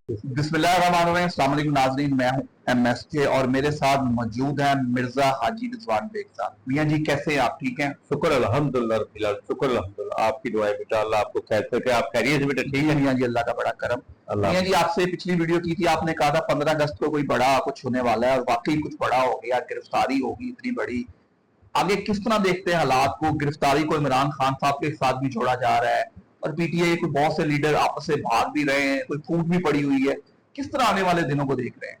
बिस्मिल्लाहिर्रहमानिर्रहीम। अस्सलाम वालेकुम नाज़रीन, मैं हूं MSK और मेरे साथ मौजूद हैं मिर्जा हाजी रिजवान बेग साहब। मियां जी कैसे हैं आप? ठीक हैं? शुक्र अल्हम्दुलिल्लाह रब्बिल आलमीन, शुक्र अल्हम्दुलिल्लाह। आपकी दुआएं बेटा, अल्लाह आपको खैर सके। आप खैरियत से बेटा? ठीक है मियां जी, अल्लाह का बड़ा करम। मियां जी आपसे पिछली वीडियो की थी, आपने कहा था 15 अगस्त को कोई बड़ा कुछ होने वाला है और वाकई कुछ बड़ा हो गया, गिरफ्तारी होगी इतनी बड़ी। आगे किस तरह देखते हैं हालात को? गिरफ्तारी को इमरान खान साहब के साथ भी जोड़ा जा रहा है और PTI कोई बहुत से लीडर आपस से भाग भी रहे हैं, कोई फूट भी पड़ी हुई है। किस तरह आने वाले दिनों को देख रहे हैं?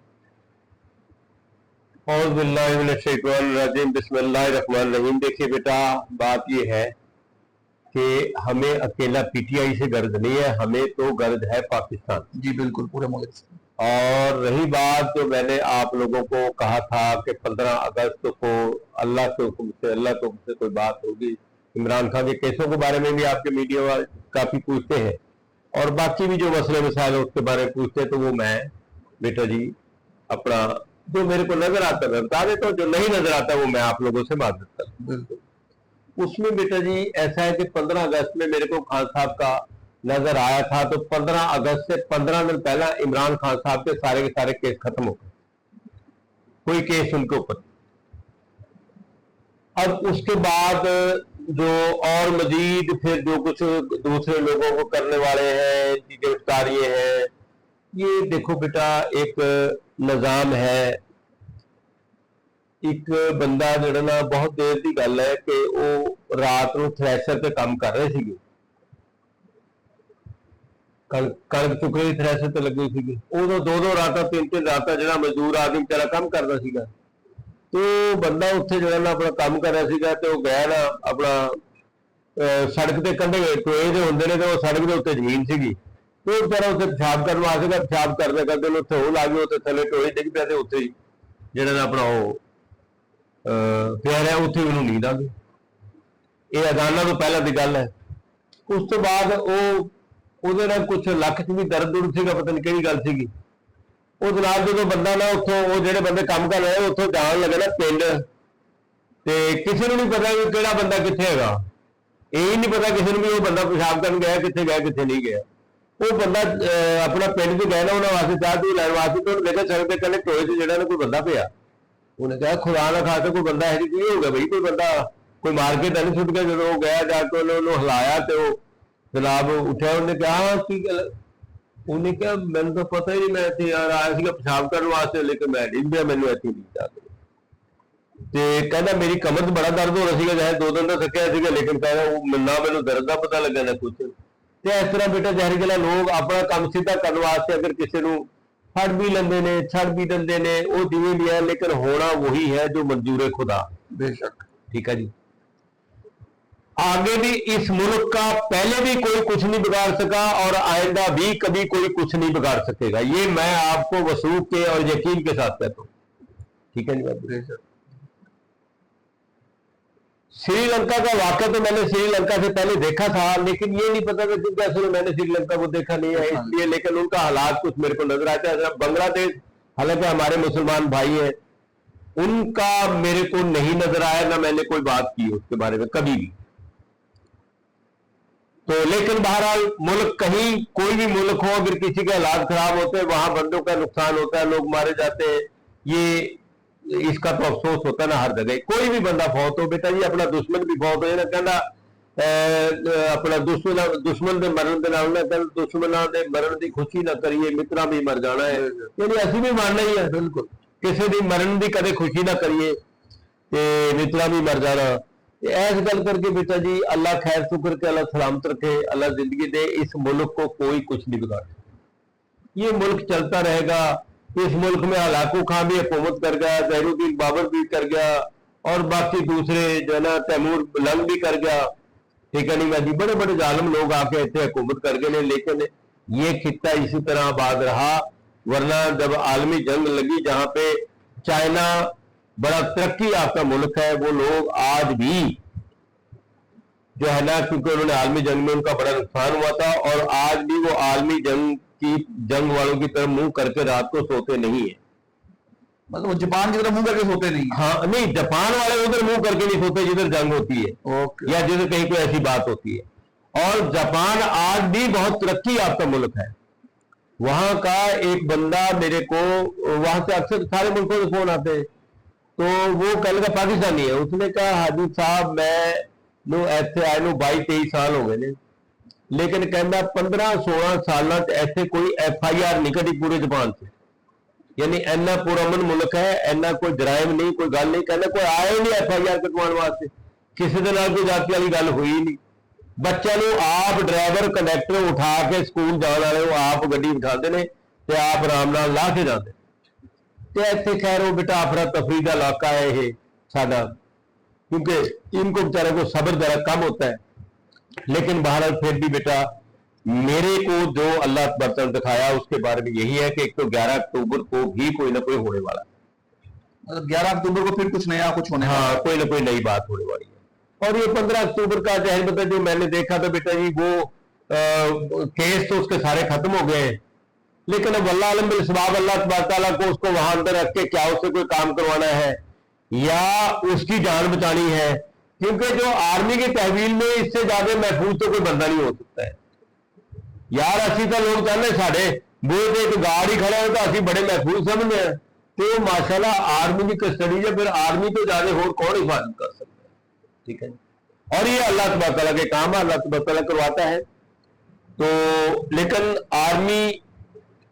बिस्मिल्लाहिर्रहमानिर्रहीम। देखिए बेटा, बात ये है कि हमें अकेला PTI से गर्ज नहीं है, हमें तो गर्ज है पाकिस्तान। जी बिल्कुल, पूरे मुल्क से। और रही बात जो मैंने आप लोगों को कहा था कि 15 अगस्त को अल्लाह के हुक्म से कोई बात होगी। इमरान खान के केसों के बारे में भी आपके मीडिया वाले काफी पूछते हैं और बाकी भी जो मसले मसाइल उसके बारे में पूछते हैं, तो वो मैं बेटा जी अपना जो मेरे को नजर आता है बता देता हूँ, जो नहीं नजर आता वो मैं आप लोगों से बात करता हूँ। बिल्कुल। उसमें बेटा जी ऐसा है कि 15 अगस्त में मेरे को खान साहब का नजर आया था, तो 15 अगस्त से 15 दिन पहला इमरान खान साहब के सारे केस खत्म हो गए, कोई केस उनके ऊपर। अब उसके बाद जो और मजीद फिर जो कुछ दूसरे लोगों को करने वाले हैं, गिरफ्तारी है, ये देखो बेटा एक निजाम है। एक बंदा जड़ा ना बहुत देर की गल है कि वो रात को थ्रैशर से काम कर रहे थे, कणक चुक रही थ्रैशर से लगी थी, उदों दो रात 3-3 रात जो मजदूर आदमी बेचारा काम करता सीगा, तो बंदा उत्थे जो ना अपना काम कर रहा सीगा, तो गया ना अपना सड़क के कंढे टोए जो होंगे ने, तो सड़क के उत्ते जमीन सीगी, तो बेचारा उत्थे पेशाब करने वास्ते पेशाब करते करते उत्थे हो ला गए, उत्थे थले टोए डिग पिया, तो उत्थे जिहड़ा अपना वो पिया रहा, उत्थे उन्होंने नींद आ गई। ये अजाना तो पहला की गल है। उस तो बाद वो कुछ लक च भी दर्द दुर्द सीगा, पता नहीं कि गल सीगी। उस नाल जो बंदा ना उत्थों वो जिहड़े बंदे काम कर रहे उत्थों जान लगे ना पिंड, ते किसी को नहीं पता कि किहड़ा बंदा कित्थे हैगा, यही नहीं पता किसी भी वो बंदा पेशाब करन गया कित्थे नहीं गया। वो बंदा अपना पिंड च गया ना उन्होंने वास्ते चाह चूह लैण वास्ते, तो देखा सड़क के कहने टोए च जिहड़ा ना कोई बंदा पिया, उन्हें कहा खुदा ना खाते कोई बंदा है की हो गया भाई, कोई बंदा कोई मार के नहीं सुट गया। जो गया जाके उन्होंने हिलाया तो जनाब उठा, उन्हें कहा की गल, उन्हें क्या मैंने तो पता ही नहीं, मैं इतने यार आया सीगा पेशाब करने वास्ते, लेकिन मैं डिग गया, मैंने इतनी नींद आ गई। कहना मेरी कमर बड़ा दर्द हो रहा है, चाहे 2 दिन का थकिया सीगा, लेकिन कहना ना मैंने दर्द का पता लगा ना कुछ। तो इस तरह बेटा जहर गला लोग अपना काम सीधा करने वास्ते अगर किसी को फड़ भी लेंगे ने, छड़ भी देंगे ने, वो जिवें भी है, लेकिन होना वही है जो मंजूर खुदा। बेशक। ठीक है जी। आगे भी इस मुल्क का पहले भी कोई कुछ नहीं बिगाड़ सका और आइंदा भी कभी कोई कुछ नहीं बिगाड़ सकेगा, ये मैं आपको वसूख के और यकीन के साथ कहता हूं। ठीक है जी। श्रीलंका का वाकया तो मैंने श्रीलंका से पहले देखा था, लेकिन ये नहीं पता था कि कैसे मैंने श्रीलंका को देखा नहीं है इसलिए, लेकिन उनका हालात कुछ मेरे को नजर आता है। बांग्लादेश हालांकि हमारे मुसलमान भाई हैं, उनका मेरे को नहीं नजर आया, ना मैंने कोई बात की उसके बारे में कभी भी। तो लेकिन बहरहाल मुल्क कहीं कोई भी मुल्क हो, अगर किसी के हालात खराब होते हैं वहां बंदों का नुकसान होता है, लोग मारे जाते हैं, ये इसका तो अफसोस होता है ना हर जगह। कोई भी बंदा फौत हो बेटा जी, अपना दुश्मन भी फौत हो ना, कहना अपना दुश्मन के मरण के नाल ना दुश्मनों के मरण की खुशी ना करिए, मित्रा भी मर जाना है, यानी असं भी मरना ही है। बिल्कुल, किसी की मरण की कदे खुशी ना करिए, मित्रा भी मर जाना। ऐस गल करके बेटा जी अल्लाह खैर शुक्र के, अल्लाह सलामत रखे, अल्लाह जिंदगी दे, इस मुल्क को कोई कुछ नहीं बिगाड़, ये मुल्क चलता रहेगा। इस मुल्क में हलाकू खां भी हुकूमत कर गया, जहीरुद्दीन बाबर भी कर गया और बाकी दूसरे जो ना तैमूर लंग भी कर गया। ठीक है नहीं भाई जी, बड़े बड़े जालिम लोग आके इतने हुकूमत कर गए, लेकिन ये खिता इसी तरह आबाद रहा। वरना जब आलमी जंग लगी, जहां पे चाइना बड़ा तरक्की याफ्ता मुल्क है, वो लोग आज भी जो है ना, क्योंकि उन्होंने आलमी जंग में उनका बड़ा नुकसान हुआ था और आज भी वो आलमी जंग वालों की तरफ मुंह करके रात को सोते नहीं है। मतलब वो जापान की तरफ मुंह करके सोते नहीं? हाँ नहीं, जापान वाले उधर मुंह करके नहीं सोते जिधर जंग होती है या जिधर कहीं कोई ऐसी बात होती है। और जापान आज भी बहुत तरक्की याफ्ता मुल्क है, वहां का एक बंदा मेरे को, वहां से अक्सर सारे मुल्कों से फोन आते हैं, तो वो कल का पाकिस्तानी है, उसने कहा हाजी साहब मैं नो ऐसे आए नो 22-23 साल हो गए ने, लेकिन कहना 15-16 साल ऐसे कोई FIR नहीं कटी पूरे जापान से, यानी इन्ना पुरअमन मुल्क है, इन्ना कोई जराइम नहीं, कोई गल नहीं, कहना कोई आया ही नहीं FIR कटवाने वास्ते, किसी के नाल कोई जाति वाली गल हुई नहीं। बच्चों को आप ड्राइवर कंडक्टर उठा के स्कूल जाने वाले आप गड्डी उठाते हैं तो आप आराम नाल ला के जाते, तो इतने खैर वो बेटा अफरा तफरी का इलाका है ये साडा, क्योंकि इनको बेचारे को सब्र जरा कम होता है, लेकिन बहरहाल फिर भी बेटा मेरे को जो अल्लाह तआला ने दिखाया उसके बारे में यही है कि एक तो 11 अक्टूबर को भी कोई ना कोई होने वाला है, 11 अक्टूबर को फिर कुछ नया कुछ होने वाला हाँ कोई ना कोई नई बात होने वाली है। और ये 15 अक्टूबर का जहर बता जो मैंने देखा था बेटा जी, वो केस तो उसके सारे खत्म हो गए, लेकिन अब अल्लाह अलम बिलसबाब अल्लाह ताला को उसको वहां अंदर रख के क्या उससे कोई काम करवाना है या उसकी जान बचानी है, क्योंकि जो आर्मी की तहवील में इससे ज्यादा महफूज तो कोई बंदा नहीं हो सकता है यार। असी तो लोग चाहते साढ़े बूहे पे एक गार्ड ही खड़ा हो तो असी बड़े महफूज समझते हैं, तो माशाल्लाह आर्मी की कस्टडी है, फिर आर्मी तो ज्यादा होर कौन हिफाजत कर सकता है, ठीक है। और ये अल्लाह तबारक तआला के काम है, अल्लाह तबारक तआला करवाता है। तो लेकिन आर्मी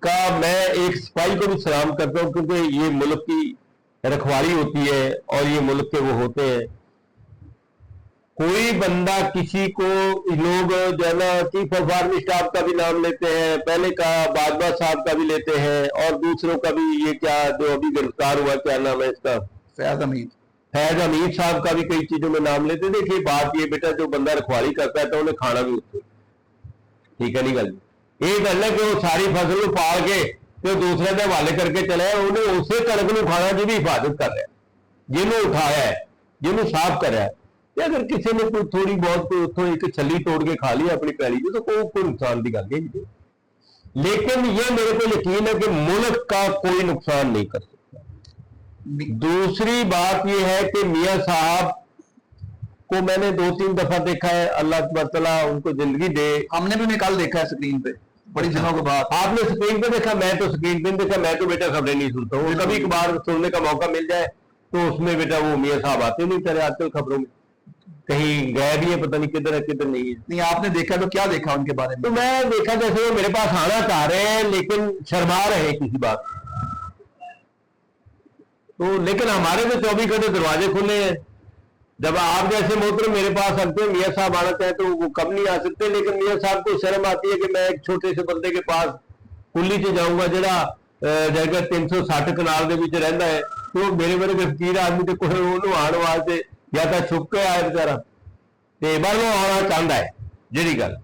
का मैं एक सिपाही को भी सलाम करता हूँ, क्योंकि ये मुल्क की रखवाली होती है और ये मुल्क के वो होते हैं। कोई बंदा किसी को, लोग जो है ना चीफ ऑफ आर्मी स्टाफ का भी नाम लेते हैं, पहले का बाजवा साहब का भी लेते हैं, और दूसरों का भी, ये क्या जो अभी गिरफ्तार हुआ क्या नाम है इसका, फैज हमीद साहब का भी कई चीजों में नाम लेते। देखिए बात ये बेटा, जो बंदा रखवाली करता है तो उन्हें खाना भी उससे, ठीक है नहीं गल, ये गल है कि वो सारी फसल को पाल के तो दूसरे के हवाले करके चले, उन्हें उसे कणक को खाना जी भी हिफाजत कर रहा है, जिन्होंने उठाया है, जिन्होंने साफ कराया। अगर किसी ने कोई थोड़ी बहुत कोई उतो एक छली तोड़ के खा लिया अपनी पैली में, तो कोई नुकसान की गल नहीं, लेकिन ये मेरे को यकीन है कि मुल्क का कोई नुकसान नहीं कर सकता। दूसरी बात यह है कि मियां साहब को मैंने 2-3 दफा देखा है, अल्लाह तआला उनको जिंदगी दे। हमने भी कल देखा है स्क्रीन पे, बड़ी दिनों के बाद। आपने स्क्रीन पे देखा, मैं तो स्क्रीन पे नहीं देखा, मैं तो बेटा खबरें नहीं सुनता हूँ, कभी कभार सुनने का मौका मिल जाए तो उसमें बेटा वो मियां साहब आते नहीं, चले आते खबरों में, कहीं गए भी है, पता नहीं किधर है किधर नहीं है। नहीं आपने देखा तो क्या देखा उनके बारे में? तो मैं देखा जैसे वो मेरे पास आना चाह रहे हैं लेकिन शर्मा रहे हैं किसी बात, तो लेकिन हमारे तो 24 घंटे दरवाजे खुले हैं। जब आप जैसे मोहतरम मेरे पास आते हैं, मियां साहब आना चाहे तो वो कब नहीं आ सकते, लेकिन मियां साहब को शर्म आती है कि मैं एक छोटे से बंदे के पास कुल्ली से जाऊंगा जरा जगह 360 कनाल के बीच रहता है, तो मेरे मेरे फकीर आदमी तो कोई ਉਹਨੂੰ ਆਉਣ ਵਾਸਤੇ या तो छुप के आया बेचारा, तो बार वो आना चाहता है जी गल।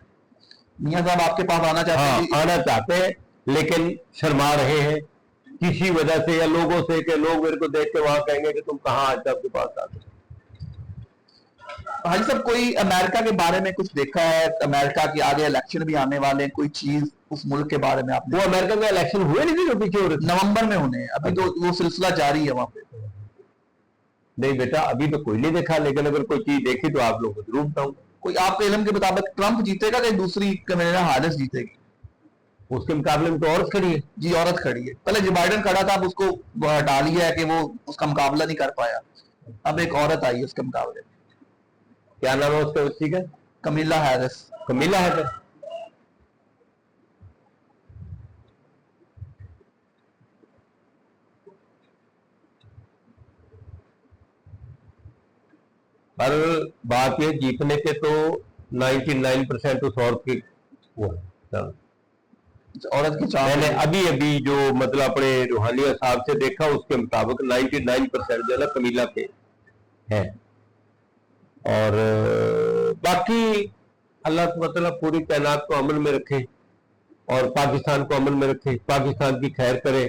मियां साहब आपके पास आना चाहते हैं? हाँ, आना चाहते हैं लेकिन शर्मा रहे हैं किसी वजह से या लोगों से, कि लोग मेरे को देख के वहां कहेंगे कि तुम कहाँ आज आपके पास आते। हाजी साहब कोई अमेरिका के बारे में कुछ देखा है? अमेरिका के आगे इलेक्शन भी आने वाले हैं, कोई चीज उस मुल्क के बारे में आपने? वो अमेरिका में इलेक्शन हुए नहीं थे जो पीछे हो रहे, नवंबर में होने, अभी तो वो सिलसिला जारी है वहां पे। नहीं बेटा अभी तो कोई नहीं देखा, लेकिन अगर कोई चीज देखी तो आप लोगों को जरूर बताऊंगा। कोई आपके इल्म के मुताबिक ट्रंप जीतेगा कि दूसरी कमला हैरिस जीतेगी? उसके मुकाबले में तो औरत खड़ी है जी, औरत खड़ी है। पहले जो बाइडेन खड़ा था, अब उसको हटा लिया है कि वो उसका मुकाबला नहीं कर पाया, अब एक औरत आई है उसके मुकाबले। क्या नाम है उसका बच्ची का? कमिला हैरिस। कमिला हैरिस। पर बात ये जीतने के तो 99% उस औरत की वो है, औरत की चाह। मैंने अभी अभी जो मतलब अपने रूहानिया साहब से देखा उसके मुताबिक 99% जो है ना कमीला के है। और बाकी अल्लाह ताला पूरी कायनात को अमल में रखे और पाकिस्तान को अमल में रखे, पाकिस्तान की खैर करे।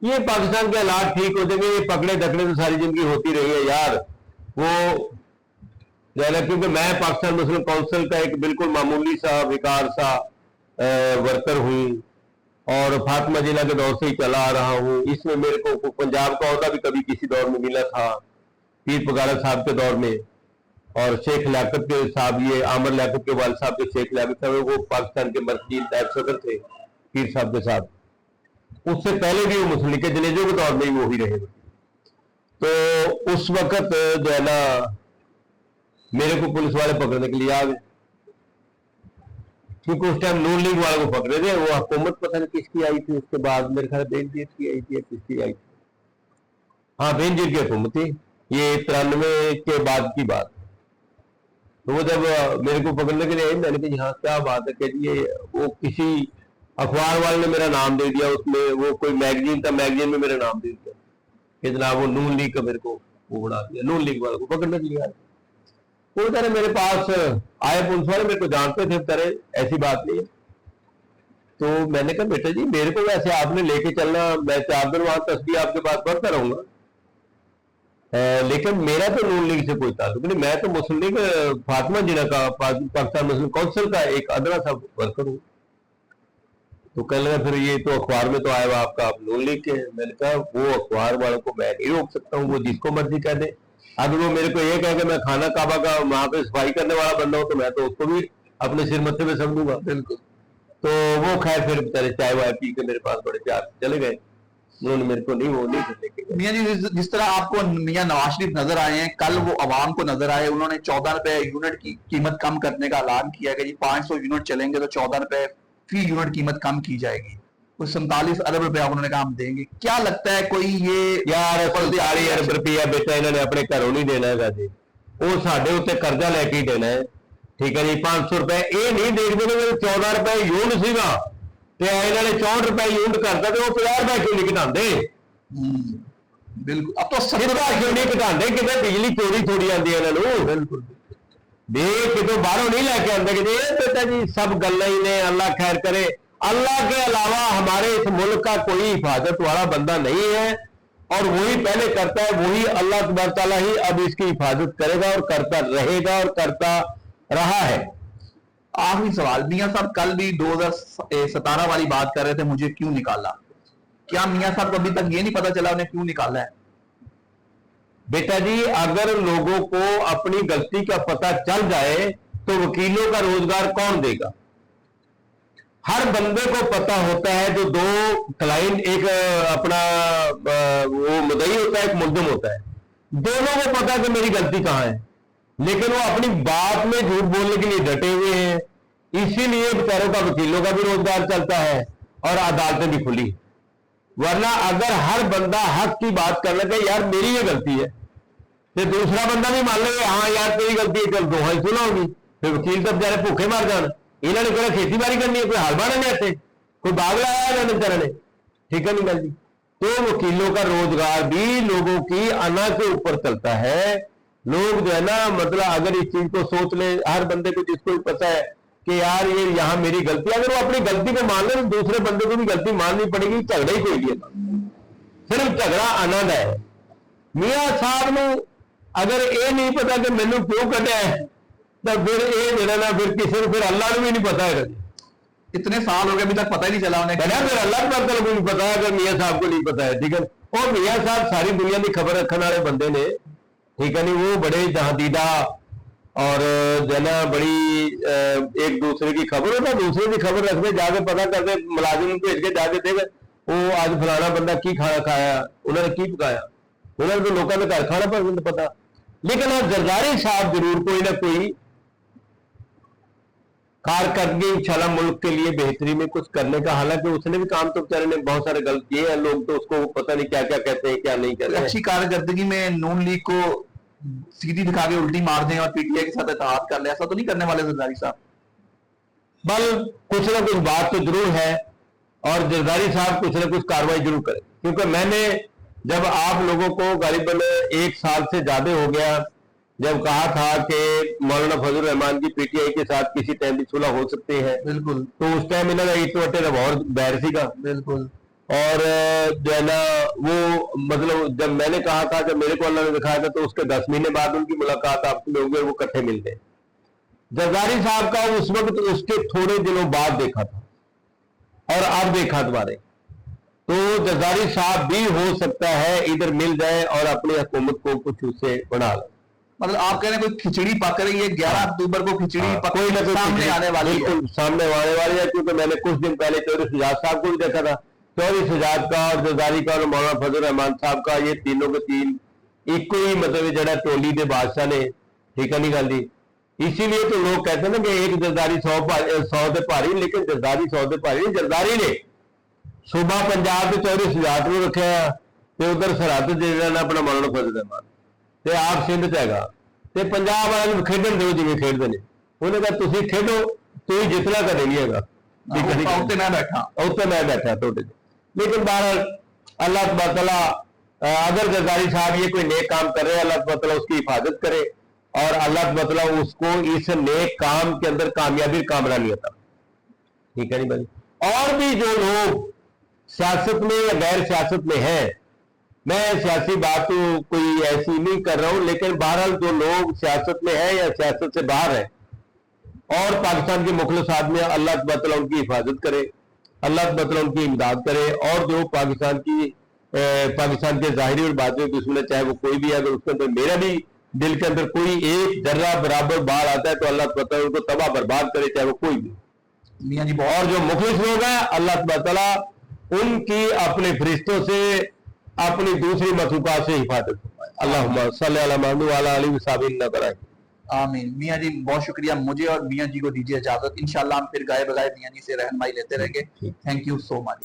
ये पाकिस्तान के हालात ठीक हो जाएंगे, ये पकड़े धकड़े तो सारी जिंदगी होती रही है यार। वो क्योंकि मैं पाकिस्तान मुस्लिम काउंसिल का एक बिल्कुल मामूली सा बेकार सा वर्कर हूँ और फातिमा जिला के दौर से ही चला आ रहा हूँ। इसमें मेरे को पंजाब का औहदा भी कभी किसी दौर में मिला था, पीर पगारा साहब के दौर में, और शेख लियाकत के साहब, ये आमर लियाकत के वालिद साहब के शेख लियाकत साहब, वो पाकिस्तान के मर्कजी नायब सदर थे पीर साहब के साथ, उससे पहले भी वो मुस्लिम लीग के जनेजों के तौर में वो ही रहे। तो उस वक्त जो है ना मेरे को पुलिस वाले पकड़ने के लिए आ गए, क्योंकि उस टाइम नून लीग वाले को पकड़े थे। वो हुकूमत पता नहीं किसकी आई थी, उसके बाद मेरे ख्याल बेनजीर की आई थी या किसकी आई थी, हाँ बेनजीर की हुकूमत थी, ये 93 के बाद की बात। तो वो जब मेरे को पकड़ने के लिए आई, मैंने कहा हाँ क्या बात है, कि ये वो किसी अखबार वाले ने मेरा नाम दे दिया, उसमें वो कोई मैगजीन था, मैगजीन में मेरा नाम दे दिया कि जनाब वो नून लीग का मेरे को वो बढ़ा दिया, नून लीग वाले को पकड़ने के लिए आए। वो बेचारे मेरे पास आए, पुलिस वाले मेरे को जानते थे, बेचारे ऐसी बात नहीं है। तो मैंने कहा बेटा जी मेरे को वैसे आपने लेके चलना, मैं 4 दिन वहां तस्बीह आपके पास पढ़ता रहूंगा, लेकिन मेरा तो नून लीग से कोई ताल्लुक नहीं, मैं तो मुस्लिम लीग फातिमा जिला का पाकिस्तान मुस्लिम काउंसिल का एक अदना सा वर्कर हूँ। तो कहने लगा फिर ये तो अखबार में तो आया हुआ आपका, आप नून लीग के। मैंने कहा वो अखबार वालों को मैं नहीं रोक सकता हूँ, वो जिसको मर्जी कह दे। अगर वो मेरे को ये कहे कि मैं खाना काबा का वहां पे सफाई करने वाला बंदा हूँ, तो मैं तो उसको भी अपने सिर मत्थे पे समझूंगा। बिल्कुल। तो वो खैर फिर बेचारे चाय वाय पी के मेरे पास बड़े प्यार से चले गए, उन्होंने मेरे को नहीं वो नहीं लेके गए। मियां जी जिस तरह आपको मियां नवाज शरीफ नजर आए हैं, कल वो आवाम को नजर आए, उन्होंने 14 रुपए यूनिट की कीमत कम करने का ऐलान किया कि जी 500 यूनिट चलेंगे तो 14 रुपए फी यूनिट कीमत कम की जाएगी, कुछ 47 अरब रुपया उन्होंने कहा हम देंगे। क्या लगता है कोई ये यार 47 अरब रुपया बेटा इन्होंने अपने घरों नहीं देना है जी, वो साढ़े उत्ते कर्जा लेके ही देना है, ठीक है जी। 500 रुपए ये नहीं देखते 14 रुपए यूनिट सीगा ਤੇ ਇਹਨਾਂ ਨੇ 64 रुपए यूनिट करता, तो वो 50 रुपए क्यों नहीं घटाते? बिल्कुल। अब तो 70 क्यों नहीं घटाते? कि बिजली चोरी थोड़ी आती है इन्होंने, बिल्कुल दे कितों बाहरों नहीं लेके आते कि बेटा जी सब गल्लां ही ने, अल्लाह खैर करे। अल्लाह के अलावा हमारे इस मुल्क का कोई हिफाजत वाला बंदा नहीं है, और वही पहले करता है, वही अल्लाह तबारक तआला ही अब इसकी हिफाजत करेगा और करता रहेगा और करता रहा है। आखिरी सवाल, मियां साहब कल भी 2017 वाली बात कर रहे थे, मुझे क्यों निकाला, क्या मियां साहब को अभी तक ये नहीं पता चला उन्हें क्यों निकाला है? बेटा जी अगर लोगों को अपनी गलती का पता चल जाए तो वकीलों का रोजगार कौन देगा? हर बंदे को पता होता है, जो 2 क्लाइंट, एक अपना वो मुद्दई होता है, एक मुल्ज़िम होता है, दोनों को पता है कि मेरी गलती कहां है, लेकिन वो अपनी बात में झूठ बोलने के लिए डटे हुए हैं। इसीलिए बेचारों का वकीलों का भी रोजगार चलता है और अदालतें भी खुली। वरना अगर हर बंदा हक की बात कर लगे यार मेरी ये गलती है, तो दूसरा बंदा भी मान ले हाँ यार तेरी गलती है, चल दोहा ही सुना होगी, फिर वकील तो बेचारे भूखे मार जान। इन्होंने कहा खेती बाड़ी करनी है, कोई हाल बाना नहीं आते, कोई बाग लगाया इन्होंने बेचारे ने, ठीक है नहीं गल जी। तो वकीलों का रोजगार भी लोगों की अना के ऊपर चलता है। लोग जो है ना मतलब अगर इस चीज को सोच ले, हर बंदे को जिसको भी पता है कि यार ये यहाँ मेरी गलती, अगर वो अपनी गलती को मान ले तो दूसरे बंदे को भी गलती माननी पड़ेगी, झगड़ा ही कोई नहीं, सिर्फ झगड़ा आनंद है। मियां साहब ने अगर ये नहीं पता कि मैनू क्यों कटिया है, तो फिर ये मेरा ना फिर किसी को फिर अल्लाह को भी नहीं पता है। इतने साल हो गए अभी तक पता ही नहीं चला उन्हें, फिर अल्लाह को भी नहीं पता है, अगर मियां साहब को नहीं पता है, ठीक है। और मियां साहब सारी दुनिया की खबर रखने वाले बंदे ने, ठीक है नहीं, वो बड़े जहादीदा और जना बड़ी एक दूसरे की खबर होता, दूसरे की खबर रखते, जाके पता करते, मुलाजिम भेज के जाके देख वो आज फलाना बंदा की खाना खाया, उन्होंने की पकाया, उन्होंने तो लोगों ने घर खाना पसंद पता। लेकिन आज जरदारी साहब जरूर कोई ना कोई कारकर्दगी इंशाल्लाह मुल्क के लिए बेहतरी में कुछ करने का, हालांकि उसने भी काम तो बेचारे ने बहुत सारे गलत किए हैं, लोग तो उसको पता नहीं क्या क्या कहते हैं क्या नहीं कहते। अच्छी कारकर्दगी में नून लीग को सीधी दिखा के उल्टी मार दें और पीटीआई के साथ इत्तेहाद कर ले, ऐसा तो नहीं करने वाले जरदारी साहब? बल कुछ ना कुछ बात तो जरूर है, और जरदारी साहब कुछ ना कुछ कार्रवाई जरूर करें, क्योंकि मैंने जब आप लोगों को करीबन 1 साल से ज्यादा हो गया जब कहा था कि मौलाना फजल रहमान की पीटीआई के साथ किसी टाइम भी सुलह हो सकते हैं, बिल्कुल, तो उस टाइम इन्होंने इटवटे लाहौर बैर सीगा, बिल्कुल। और जो है ना वो मतलब जब मैंने कहा था, जब मेरे को अल्लाह ने दिखाया था, तो उसके 10 महीने बाद उनकी मुलाकात आपसे में हो गई, वो इकट्ठे मिलते। जरदारी साहब का उस वक्त उसके थोड़े दिनों बाद देखा था और अब देखा दोबारा, तो जरदारी साहब भी हो सकता है इधर मिल जाए और अपनी हुकूमत को कुछ उससे बना ले। मतलब आप कह रहे हैं कोई खिचड़ी पक रही है, 11 अक्टूबर को खिचड़ी पक कोई ना कोई सामने खिचड़ी आने वाली है। बिल्कुल सामने आने वाली है, क्योंकि मैंने कुछ दिन पहले चौधरी शुजात साहब को भी देखा था। चौधरी शुजात का और जरदारी का और मौलाना फजल रहमान साहब का, ये तीनों के तीन एक ही मतलब जड़ा टोली के बादशाह ने, ठीक है नहीं गल जी। इसीलिए तो लोग कहते हैं ना कि एक जरदारी 100 से भारी, लेकिन जरदारी 100 से भारी नहीं। जरदारी ने सूबा पंजाब के चौधरी शुजात को रखा, तो उधर सरहद ਜਿਹੜਾ ਨਾ ਆਪਣਾ ਮੌਲਾਨਾ ਫਜ਼ਲ ਰਹਿਮਾਨ ਤੇ ਆਪ ਸਿੰਧ ਚ ਹੈਗਾ, ਤੇ ਪੰਜਾਬ ਵਾਲਿਆਂ ਨੂੰ ਖੇਡਣ ਦਿਓ ਜਿਵੇਂ ਖੇਡਦੇ ਨੇ। ਉਹਨੇ ਕਿਹਾ ਤੁਸੀਂ ਖੇਡੋ, ਤੁਸੀਂ ਜਿੱਤਣਾ ਕਦੇ ਨਹੀਂ ਹੈਗਾ, ਉੱਤੇ ਮੈਂ ਬੈਠਾ ਤੁਹਾਡੇ ਚ। लेकिन बहरहाल अल्लाह तबारक तआला अगर जरदारी साहब ये कोई नेक काम कर रहे हैं, अल्लाह तबारक तआला उसकी हिफाजत करे और अल्लाह तबारक तआला उसको इस नेक काम के अंदर कामयाबी कामरानी अता, ठीक है नहीं भाई। और भी जो लोग सियासत में या गैर सियासत में हैं, मैं सियासी बात तो कोई ऐसी नहीं कर रहा हूं, लेकिन बहरहाल जो लोग सियासत में हैं या सियासत से बाहर हैं और पाकिस्तान के मुखलिस आदमी, अल्लाह तबारक तआला उनकी हिफाजत करे, अल्लाह तबारक तआला उनकी इमदाद करे। और जो पाकिस्तान के ज़ाहिरी और बातिनी दुश्मन है, चाहे वो कोई भी है, अगर उसके अंदर मेरा भी दिल के अंदर कोई एक जर्रा बराबर बाहर आता है तो अल्लाह तबारक तआला उनको तबाह बर्बाद करे, चाहे वो कोई भी। मियां जी और जो मुखलिस लोग हैं, अल्लाह तबारक तआला उनकी अपने फरिश्तों से, अपनी दूसरी मखलूकात से हिफाजत फरमाए। अल्लाहुम्मा सल्लि अला मुहम्मद व अला आलिहि व सहाबिहि वसल्लम। आमीन। मियां जी बहुत शुक्रिया, मुझे और मियां जी को दीजिए इजाजत। इंशाल्लाह हम फिर गाए बगाए मियां जी से रहनुमाई लेते रहेंगे। Thank you so much.